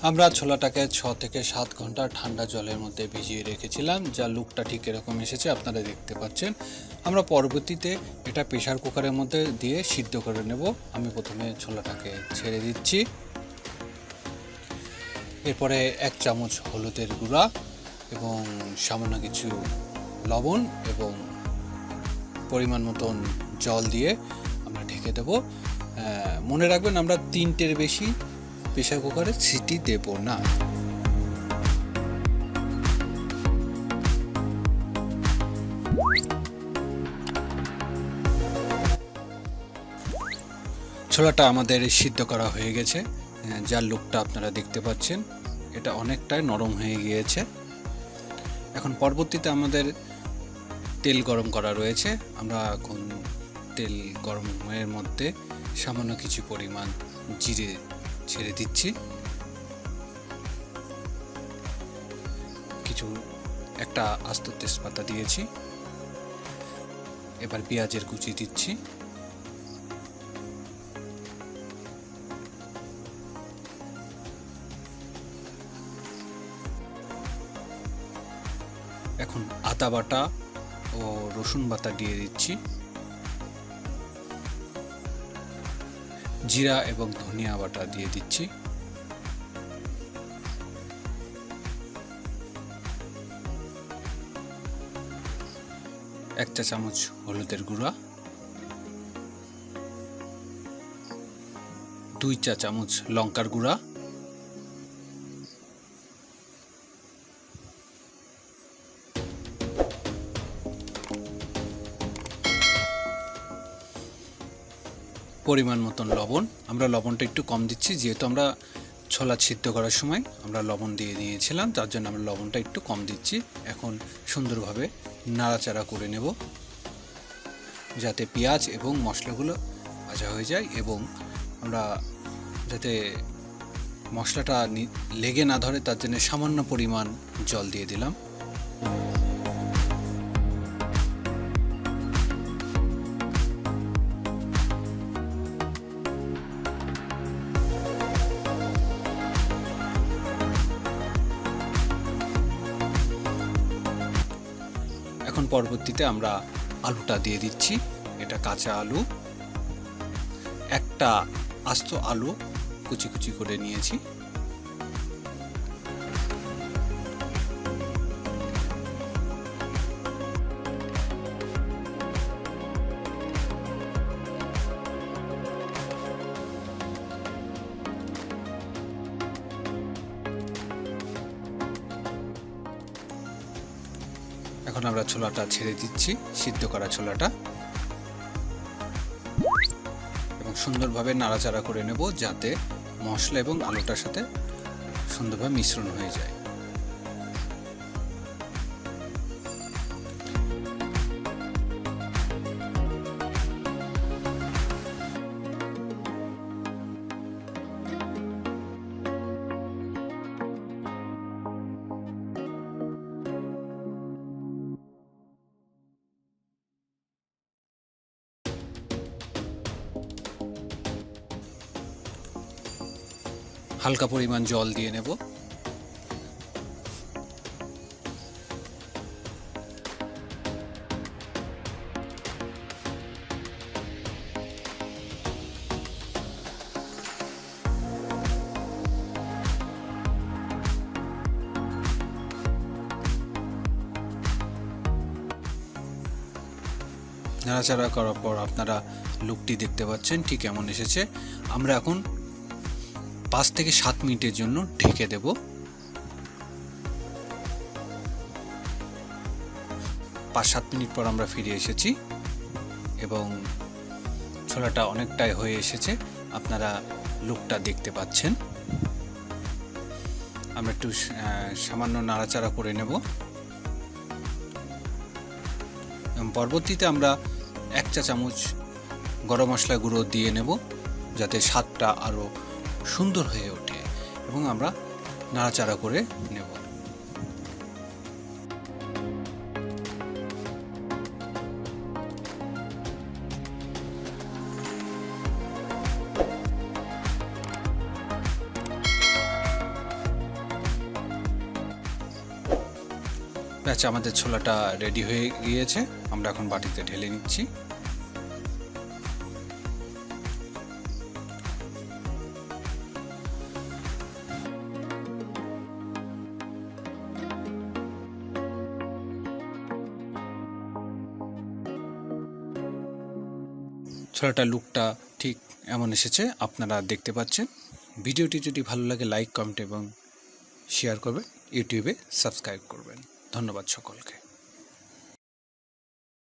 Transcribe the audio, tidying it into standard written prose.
আমরা ছোলাটাকে 6 থেকে 7 ঘন্টা ঠান্ডা জলের মধ্যে ভিজিয়ে রেখেছিলাম, যা লুকটা ঠিক এরকম এসেছে আপনারা দেখতে পাচ্ছেন। আমরা পরবর্তীতে এটা প্রেসার কুকারের মধ্যে দিয়ে সিদ্ধ করে নেব। আমি প্রথমে ছোলাটাকে ছেড়ে দিচ্ছি, এরপরে 1 চামচ হলুদের গুঁড়া এবং সামান্য কিছু লবণ এবং পরিমাণ মতন জল দিয়ে আমরা ঢেকে দেব। মনে রাখবেন আমরা 3টের বেশি প্রেসার কুকারে সিটি দেব না। ছোলাটা আমাদের সিদ্ধ করা হয়ে গেছে, যার লুকটা আপনারা দেখতে পাচ্ছেন। এটা অনেকটাই নরম হয়ে গিয়েছে। এখন পরবর্তীতে আমাদের তেল গরম করা রয়েছে। আমরা এখন তেল গরমের মধ্যে সামান্য কিছু পরিমাণ জিরে ছেড়ে দিচ্ছি, একটা আস্ত তেজপাতা দিয়েছি। এবার পেঁয়াজের কুচি দিচ্ছি, এখন আদা বাটা ও রসুন বাটা দিয়ে দিচ্ছি, জিরা এবং ধনিয়া বাটা দিয়ে দিচ্ছি, এক চা চামচ হলুদের গুঁড়া, 2 চা চামচ লঙ্কার গুঁড়া, পরিমাণ মতন লবণ। আমরা লবণটা একটু কম দিচ্ছি, যেহেতু আমরা ছোলা সিদ্ধ করার সময় আমরা লবণ দিয়ে নিয়েছিলাম, তার জন্য আমরা লবণটা একটু কম দিচ্ছি। এখন সুন্দরভাবে নাড়াচাড়া করে নেব, যাতে পেঁয়াজ এবং মশলাগুলো ভাজা হয়ে যায় এবং আমরা যাতে মশলাটা লেগে না ধরে তার জন্য সামান্য পরিমাণ জল দিয়ে দিলাম। এখন পরবর্তীতে আমরা আলুটা দিয়ে দিচ্ছি। এটা কাঁচা আলু, একটা আস্ত আলু কুচি কুচি করে নিয়েছি। এখন আমরা ছোলাটা ছেড়ে দিচ্ছি, সিদ্ধ করা ছোলাটা, এবং সুন্দরভাবে নাড়াচাড়া করে নেব, যাতে মশলা এবং আলুটার সাথে সুন্দরভাবে মিশ্রণ হয়ে যায়। হালকা পরিমাণ জল দিয়ে নেব। নাড়াচাড়া করার পর আপনারা লুকটি দেখতে পাচ্ছেন ঠিক এমন এসেছে। আমরা এখন 5 থেকে 7 মিনিটের জন্য ঢেকে দেব। 5-7 মিনিট পর আমরা ফিরে এসেছি এবং ছোলাটা অনেকটাই হয়ে এসেছে, আপনারা লুকটা দেখতে পাচ্ছেন। আমরা একটু সামান্য নাড়াচাড়া করে নেব। পরবর্তীতে আমরা 1 চা চামচ গরম মশলা গুঁড়ো দিয়ে নেব, যাতে স্বাদটা আরও সুন্দর হয়ে ওঠে, এবং আমরা নাড়াচাড়া করে নেব। ব্যাস আমাদের ছোলাটা রেডি হয়ে গিয়েছে, আমরা এখন বাটিতে ঢেলে নিচ্ছি। ছোলাটার লুকটা ঠিক এমন এসেছে, আপনারা দেখতে পাচ্ছেন। ভিডিওটি যদি ভালো লাগে লাইক, কমেন্ট এবং শেয়ার করবেন, ইউটিউবে সাবস্ক্রাইব করবেন। ধন্যবাদ সকলকে।